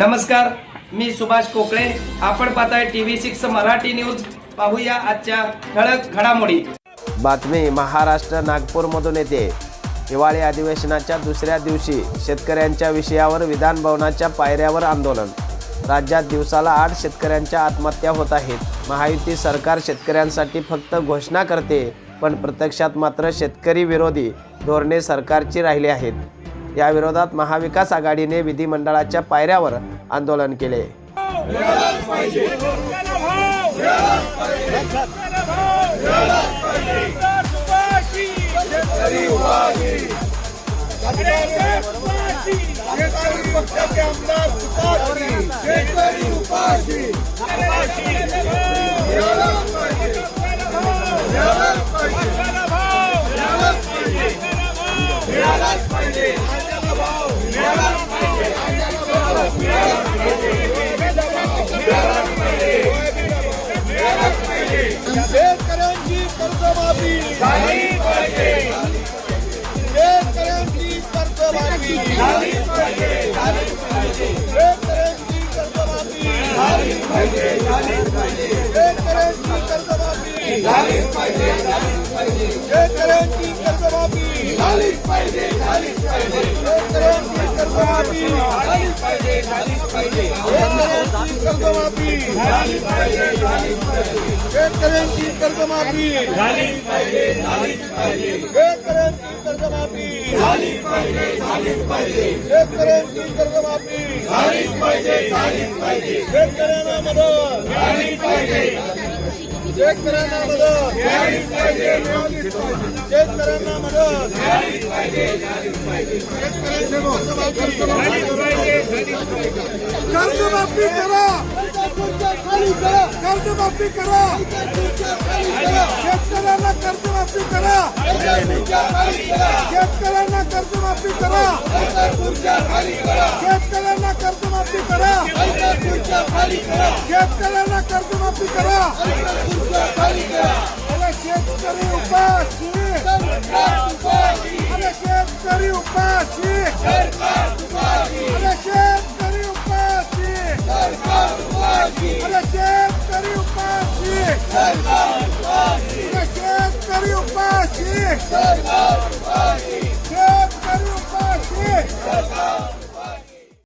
नमस्कार, मी सुभाष कोकळे. आपण पाहताय TV6 मराठी न्यूज. पाहूया आजच्या ठळक घडामोडी. बातमी महाराष्ट्र नागपूरमधून येते. हिवाळी अधिवेशनाच्या दुसऱ्या दिवशी शेतकऱ्यांच्या विषयावर विधान भवनाच्या पायऱ्यावर आंदोलन. राज्यात दिवसाला 8 शेतकऱ्यांच्या आत्महत्या होत आहेत. महायुती सरकार शेतकऱ्यांसाठी फक्त घोषणा करते, पण प्रत्यक्षात मात्र शेतकरी विरोधी धोरणे सरकारची राहिली आहेत. या विरोधात महाविकास आघाडीने विधिमंडळाच्या पायऱ्यावर आंदोलन केले. शेतकऱ्यांची कर्जमाफी झाली पाहिजे. शेतकऱ्यांची कर्जमाफी झाली पाहिजे. शेतकऱ्यांची कर्जमाफी झाली पाहिजे. शेतकऱ्यांची कर्जमाफी झाली पाहिजे. शेतकऱ्यांची कर्जमाफी झाली पाहिजे. शेतकऱ्यांची कर्जमाफी झाली पाहिजे. शेतकऱ्यांची कर्जमाफी झाली पाहिजे. शेतकऱ्यांची कर्जमाफी झाली पाहिजे. शेतकऱ्यांची कर्जमाफी झाली पाहिजे. शेतकऱ्यांची कर्जमाफी झाली पाहिजे. शेतकऱ्यांना मदत झाली पाहिजे. शेतकऱ्यांना मदत झाली पाहिजे. शेतकऱ्यांना मदत झाली पाहिजे. शेतकऱ्यांची कर्जमाफी करा. कर्जमाफी करा. शेतकऱ्यांना कर्जमाफी करा. शेतकऱ्यांना कर्जमाफी करा. शेतकऱ्यांना कर्जमाफी करा. शेतकऱ्यांना कर्जमाफी करा. शेतकरी उपाशी. शेतकरी उपाशी. शेतकरी उपाशी. शेतकरी उपाशी. शेतकरी उपाशी. शेतकरी उपाशी.